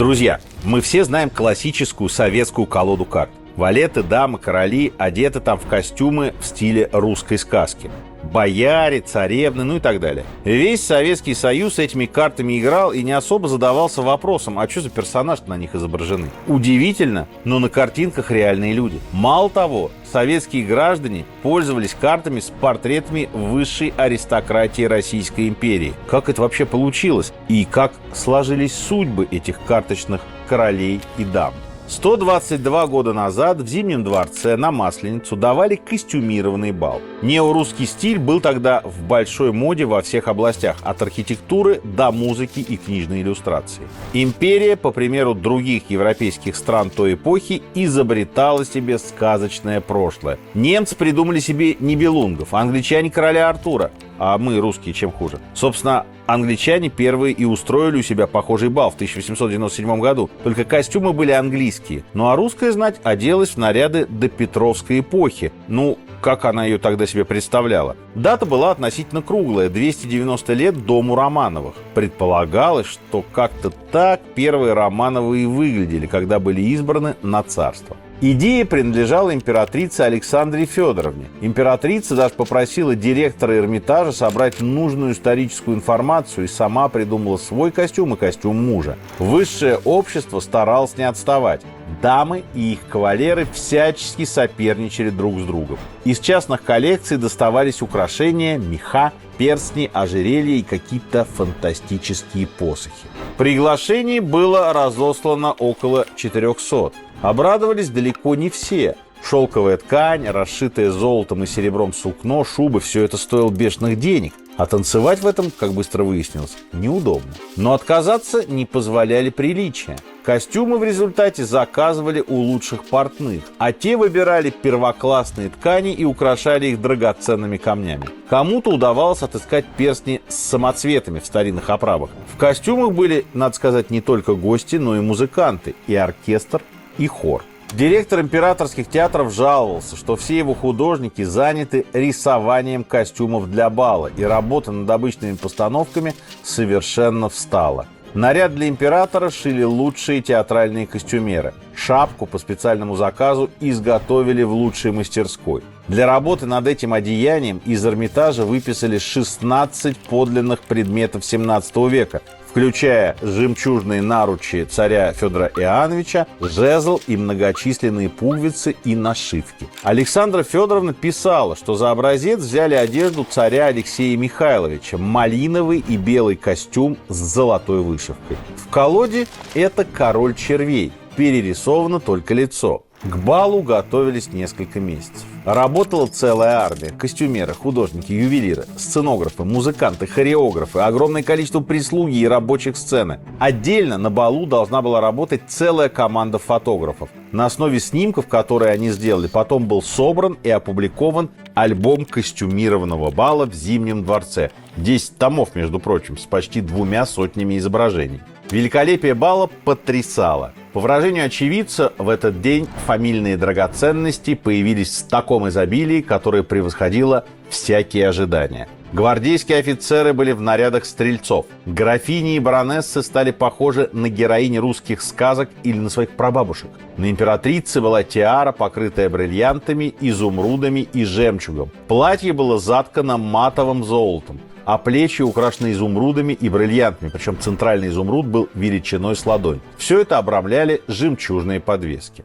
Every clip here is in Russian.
Друзья, мы все знаем классическую советскую колоду карт. Валеты, дамы, короли одеты там в костюмы в стиле русской сказки. Бояре, царевны, ну и так далее. Весь Советский Союз этими картами играл и не особо задавался вопросом, а что за персонажи на них изображены. Удивительно, но на картинках реальные люди. Мало того, советские граждане пользовались картами с портретами высшей аристократии Российской империи. Как это вообще получилось? И как сложились судьбы этих карточных королей и дам? 122 года назад в Зимнем дворце на Масленицу давали костюмированный бал. Неорусский стиль был тогда в большой моде во всех областях, от архитектуры до музыки и книжной иллюстрации. Империя, по примеру других европейских стран той эпохи, изобретала себе сказочное прошлое. Немцы придумали себе Нибелунгов, англичане короля Артура, а мы, русские, чем хуже. Собственно, англичане первые и устроили у себя похожий бал в 1897 году. Только костюмы были английские. Ну а русская знать оделась в наряды допетровской эпохи. Ну, как она ее тогда себе представляла. Дата была относительно круглая – 290 лет дому Романовых. Предполагалось, что как-то так первые Романовы и выглядели, когда были избраны на царство. Идея принадлежала императрице Александре Федоровне. Императрица даже попросила директора Эрмитажа собрать нужную историческую информацию и сама придумала свой костюм и костюм мужа. Высшее общество старалось не отставать. Дамы и их кавалеры всячески соперничали друг с другом. Из частных коллекций доставались украшения, меха, перстни, ожерелья и какие-то фантастические посохи. Приглашений было разослано около 400. Обрадовались далеко не все. Шелковая ткань, расшитое золотом и серебром сукно, шубы – все это стоило бешеных денег. А танцевать в этом, как быстро выяснилось, неудобно. Но отказаться не позволяли приличия. Костюмы в результате заказывали у лучших портных, а те выбирали первоклассные ткани и украшали их драгоценными камнями. Кому-то удавалось отыскать перстни с самоцветами в старинных оправах. В костюмах были, надо сказать, не только гости, но и музыканты, и оркестр, и хор. Директор императорских театров жаловался, что все его художники заняты рисованием костюмов для бала, и работа над обычными постановками совершенно встала. Наряд для императора шили лучшие театральные костюмеры. Шапку по специальному заказу изготовили в лучшей мастерской. Для работы над этим одеянием из Эрмитажа выписали 16 подлинных предметов 17 века, включая жемчужные наручи царя Федора Иоанновича, жезл и многочисленные пуговицы и нашивки. Александра Федоровна писала, что за образец взяли одежду царя Алексея Михайловича, малиновый и белый костюм с золотой вышивкой. В колоде это король червей, перерисовано только лицо. К балу готовились несколько месяцев. Работала целая армия: костюмеры, художники, ювелиры, сценографы, музыканты, хореографы, огромное количество прислуги и рабочих сцены. Отдельно на балу должна была работать целая команда фотографов. На основе снимков, которые они сделали, потом был собран и опубликован альбом костюмированного бала в Зимнем дворце. 10 томов, между прочим, с почти 200 изображений. Великолепие бала потрясало. По выражению очевидца, в этот день фамильные драгоценности появились в таком изобилии, которое превосходило всякие ожидания. Гвардейские офицеры были в нарядах стрельцов. Графини и баронессы стали похожи на героини русских сказок или на своих прабабушек. На императрице была тиара, покрытая бриллиантами, изумрудами и жемчугом. Платье было заткано матовым золотом, а плечи украшены изумрудами и бриллиантами, причем центральный изумруд был величиной с ладонь. Все это обрамляли жемчужные подвески.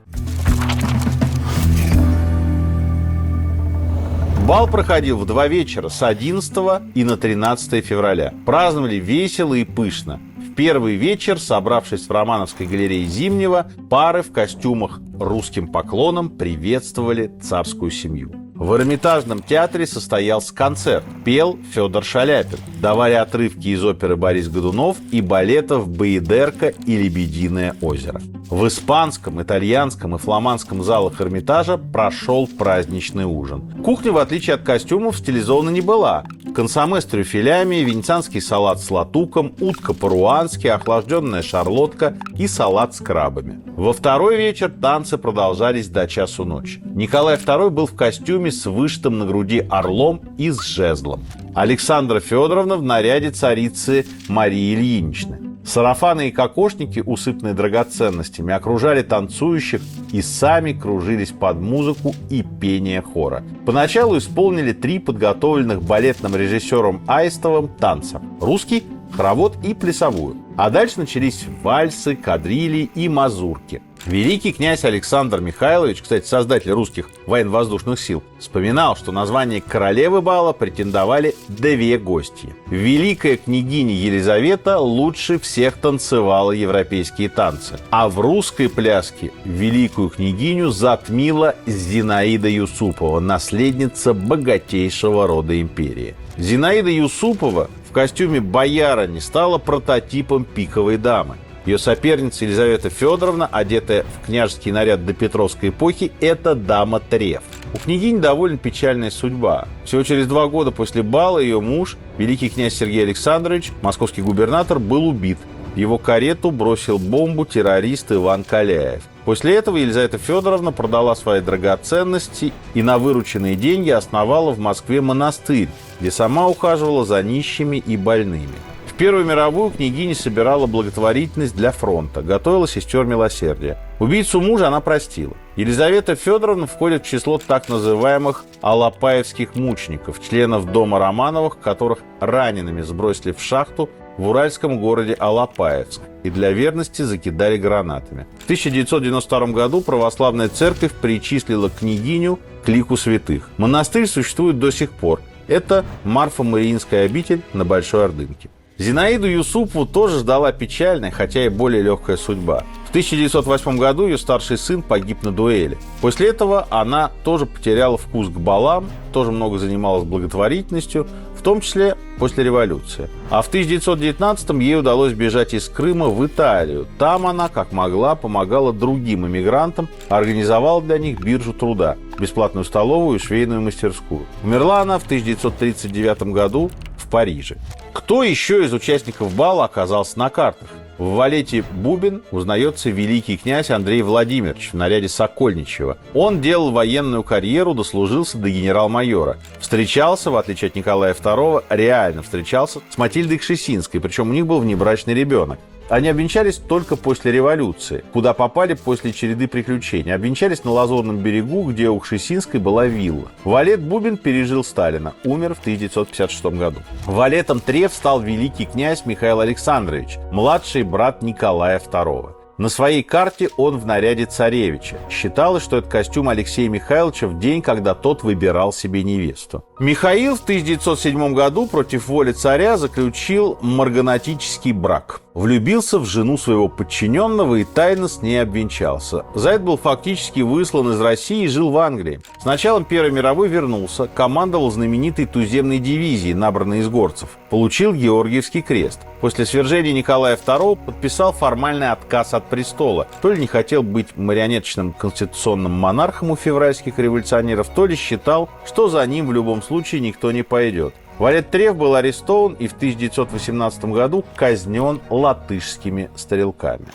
Бал проходил в 2 вечера, с 11 и на 13 февраля. Праздновали весело и пышно. В первый вечер, собравшись в Романовской галерее Зимнего, пары в костюмах русским поклоном приветствовали царскую семью. В Эрмитажном театре состоялся концерт. Пел Федор Шаляпин. Давали отрывки из оперы «Борис Годунов» и балетов «Баядерка» и «Лебединое озеро». В испанском, итальянском и фламандском залах Эрмитажа прошел праздничный ужин. Кухня, в отличие от костюмов, стилизована не была. Консоме с трюфелями, венецианский салат с латуком, утка по-руански, охлажденная шарлотка и салат с крабами. Во второй вечер танцы продолжались до часу ночи. Николай II был в костюме с вышитым на груди орлом и с жезлом. Александра Федоровна в наряде царицы Марии Ильиничны. Сарафаны и кокошники, усыпанные драгоценностями, окружали танцующих и сами кружились под музыку и пение хора. Поначалу исполнили 3 подготовленных балетным режиссером Аистовым танца – русский, хоровод и плясовую. А дальше начались вальсы, кадрили и мазурки. Великий князь Александр Михайлович, кстати, создатель русских военно-воздушных сил, вспоминал, что на звание королевы бала претендовали 2 гостьи. Великая княгиня Елизавета лучше всех танцевала европейские танцы. А в русской пляске великую княгиню затмила Зинаида Юсупова, наследница богатейшего рода империи. Зинаида Юсупова в костюме боярыни стала прототипом пиковой дамы. Ее соперница Елизавета Федоровна, одетая в княжеский наряд допетровской эпохи, это дама Треф. У княгини довольно печальная судьба. Всего через 2 года после бала ее муж, великий князь Сергей Александрович, московский губернатор, был убит. В его карету бросил бомбу террорист Иван Каляев. После этого Елизавета Федоровна продала свои драгоценности и на вырученные деньги основала в Москве монастырь, где сама ухаживала за нищими и больными. В Первую мировую княгиня собирала благотворительность для фронта, готовила сестер милосердия. Убийцу мужа она простила. Елизавета Федоровна входит в число так называемых алапаевских мучеников, членов дома Романовых, которых ранеными сбросили в шахту в уральском городе Алапаевск и для верности закидали гранатами. В 1992 году православная церковь причислила княгиню к лику святых. Монастырь существует до сих пор. Это Марфа-Мариинская обитель на Большой Ордынке. Зинаиду Юсупову тоже ждала печальная, хотя и более легкая судьба. В 1908 году ее старший сын погиб на дуэли. После этого она тоже потеряла вкус к балам, тоже много занималась благотворительностью, в том числе после революции. А в 1919-м ей удалось бежать из Крыма в Италию. Там она, как могла, помогала другим эмигрантам, организовала для них биржу труда, бесплатную столовую и швейную мастерскую. Умерла она в 1939 году в Париже. Кто еще из участников бала оказался на картах? В валете «Бубен» узнается великий князь Андрей Владимирович в наряде Сокольничьего. Он делал военную карьеру, дослужился до генерал-майора. Встречался, в отличие от Николая II, реально встречался с Матильдой Кшесинской, причем у них был внебрачный ребенок. Они обвенчались только после революции, куда попали после череды приключений. Обвенчались на Лазурном берегу, где у Кшесинской была вилла. Валет Бубен пережил Сталина, умер в 1956 году. Валетом Треф стал великий князь Михаил Александрович, младший брат Николая II. На своей карте он в наряде царевича. Считалось, что это костюм Алексея Михайловича в день, когда тот выбирал себе невесту. Михаил в 1907 году против воли царя заключил марганатический брак. Влюбился в жену своего подчиненного и тайно с ней обвенчался. За это был фактически выслан из России и жил в Англии. С началом Первой мировой вернулся, командовал знаменитой туземной дивизией, набранной из горцев. Получил Георгиевский крест. После свержения Николая II подписал формальный отказ от престола. То ли не хотел быть марионеточным конституционным монархом у февральских революционеров, то ли считал, что за ним в любом случае никто не пойдет. Валет Треф был арестован и в 1918 году казнен латышскими стрелками.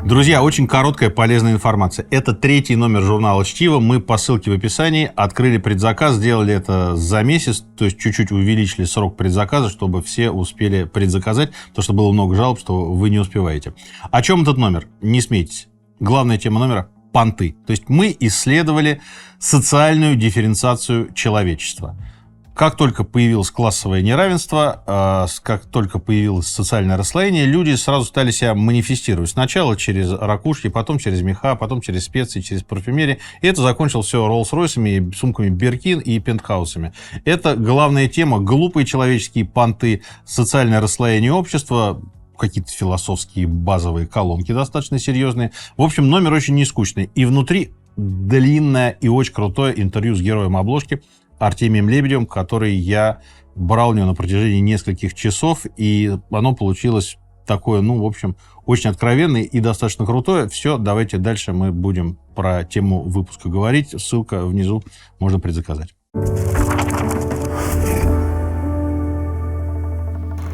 Друзья, очень короткая полезная информация. Это 3-й номер журнала «Чтиво». Мы по ссылке в описании открыли предзаказ, сделали это за месяц, то есть чуть-чуть увеличили срок предзаказа, чтобы все успели предзаказать, потому что было много жалоб, что вы не успеваете. О чем этот номер? Не смейтесь. Главная тема номера – понты. То есть мы исследовали социальную дифференциацию человечества. Как только появилось классовое неравенство, как только появилось социальное расслоение, люди сразу стали себя манифестировать. Сначала через ракушки, потом через меха, потом через специи, через парфюмерию. И это закончилось все Роллс-Ройсами, сумками Биркин и пентхаусами. Это главная тема. Глупые человеческие понты, социальное расслоение общества, какие-то философские базовые колонки достаточно серьезные. В общем, номер очень нескучный. И внутри длинное и очень крутое интервью с героем обложки Артемием Лебедевым, который я брал у него на протяжении нескольких часов, и оно получилось такое, в общем, очень откровенное и достаточно крутое. Все, давайте дальше мы будем про тему выпуска говорить. Ссылка внизу, можно предзаказать.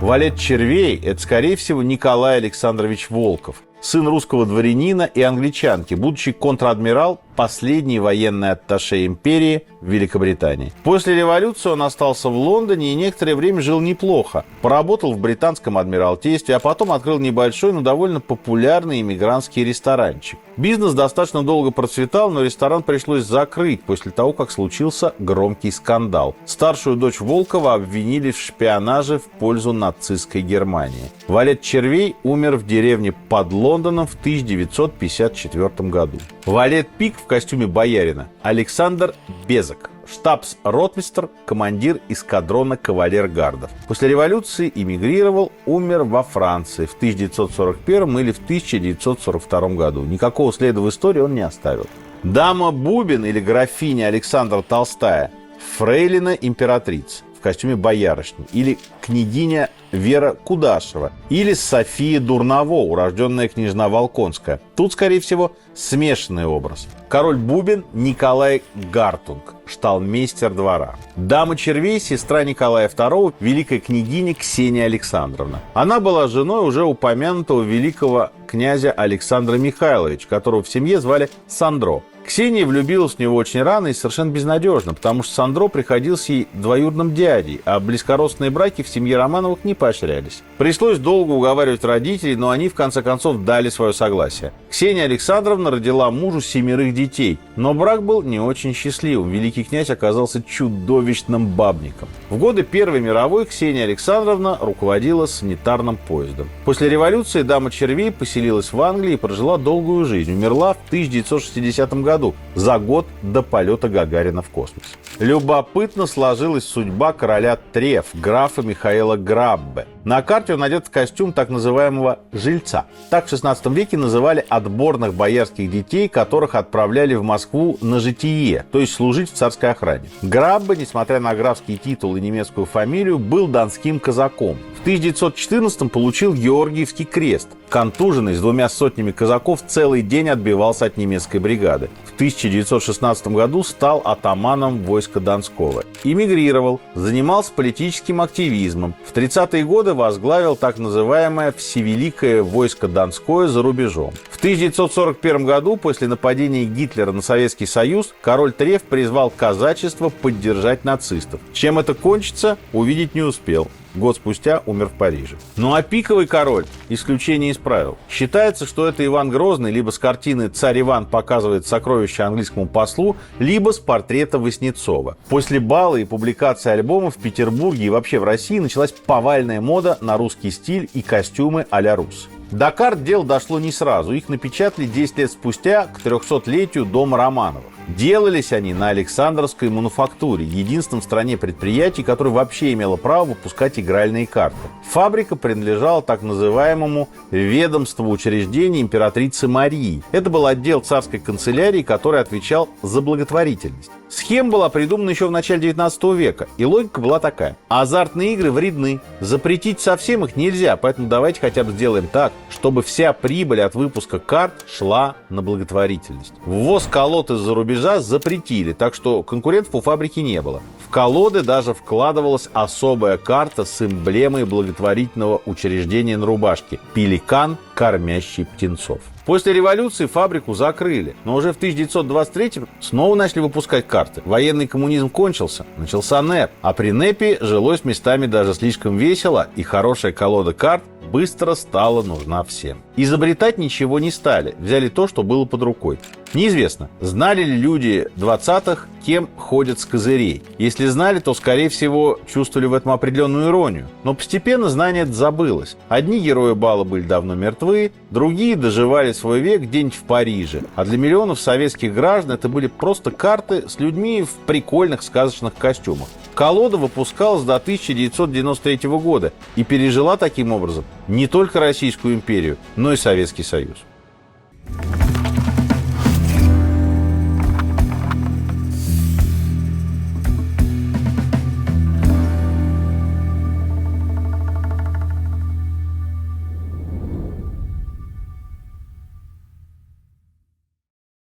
Валет Червей – это, скорее всего, Николай Александрович Волков, сын русского дворянина и англичанки. Будучи контр-адмирал, последний военный атташе империи в Великобритании. После революции он остался в Лондоне и некоторое время жил неплохо. Поработал в британском адмиралтействе, а потом открыл небольшой, но довольно популярный иммигрантский ресторанчик. Бизнес достаточно долго процветал, но ресторан пришлось закрыть после того, как случился громкий скандал. Старшую дочь Волкова обвинили в шпионаже в пользу нацистской Германии. Валет Червей умер в деревне под Лондоном в 1954 году. Валет-пик в костюме боярина Александр Безок, штабс-ротмистр, командир эскадрона кавалергардов. После революции эмигрировал, умер во Франции в 1941 или в 1942 году. Никакого следа в истории он не оставил. Дама Бубин или графиня Александра Толстая, фрейлина императрица в костюме боярышни, или княгиня Вера Кудашева, или София Дурново, урожденная княжна Волконская. Тут, скорее всего, смешанный образ. Король Бубин Николай Гартунг, шталмейстер двора. Дама Червей, сестра Николая II, великая княгиня Ксения Александровна. Она была женой уже упомянутого великого князя Александра Михайловича, которого в семье звали Сандро. Ксения влюбилась в него очень рано и совершенно безнадежно, потому что Сандро приходился ей двоюродным дядей, а близкородственные браки в семье Романовых не поощрялись. Пришлось долго уговаривать родителей, но они в конце концов дали свое согласие. Ксения Александровна родила мужу 7 детей, но брак был не очень счастливым. Великий князь оказался чудовищным бабником. В годы Первой мировой Ксения Александровна руководила санитарным поездом. После революции дама Червей поселилась в Англии и прожила долгую жизнь. Умерла в 1960 году, за год до полета Гагарина в космос. Любопытно сложилась судьба короля Треф, графа Михаила Граббе. На карте он одет в костюм так называемого жильца. Так в 16 веке называли отборных боярских детей, которых отправляли в Москву на житие, то есть служить в царской охране. Граббе, несмотря на графский титул и немецкую фамилию, был донским казаком. В 1914-м получил Георгиевский крест. Контуженный с 200 казаков целый день отбивался от немецкой бригады. В 1916 году стал атаманом войска Донского. Эмигрировал, занимался политическим активизмом. В 30-е годы возглавил так называемое Всевеликое войско Донское за рубежом. В 1941 году, после нападения Гитлера на Советский Союз, король Треф призвал казачество поддержать нацистов. Чем это кончится, увидеть не успел. Год спустя умер в Париже. Ну а пиковый король исключение из правил. Считается, что это Иван Грозный либо с картины «Царь Иван показывает сокровища английскому послу», либо с портрета Васнецова. После бала и публикации альбома в Петербурге и вообще в России началась повальная мода на русский стиль и костюмы а-ля Рус. До карт дело дошло не сразу. Их напечатали 10 лет спустя, к 300-летию дома Романовых. Делались они на Александровской мануфактуре, единственном в стране предприятии, которое вообще имело право выпускать игральные карты. Фабрика принадлежала так называемому ведомству учреждений императрицы Марии. Это был отдел царской канцелярии, который отвечал за благотворительность. Схема была придумана еще в начале 19 века, и логика была такая. Азартные игры вредны, запретить совсем их нельзя, поэтому давайте хотя бы сделаем так, чтобы вся прибыль от выпуска карт шла на благотворительность. Ввоз колод из-за рубежа запретили, так что конкурентов у фабрики не было. В колоды даже вкладывалась особая карта с эмблемой благотворительного учреждения на рубашке – пеликан, кормящий птенцов. После революции фабрику закрыли, но уже в 1923-м снова начали выпускать карты. Военный коммунизм кончился, начался НЭП, а при НЭПе жилось местами даже слишком весело, и хорошая колода карт быстро стала нужна всем. Изобретать ничего не стали, взяли то, что было под рукой. Неизвестно, знали ли люди 20-х, кем ходят с козырей. Если знали, то, скорее всего, чувствовали в этом определенную иронию. Но постепенно знание это забылось. Одни герои бала были давно мертвы, другие доживали свой век где-нибудь в Париже. А для миллионов советских граждан это были просто карты с людьми в прикольных сказочных костюмах. Колода выпускалась до 1993 года и пережила таким образом не только Российскую империю, но и Советский Союз.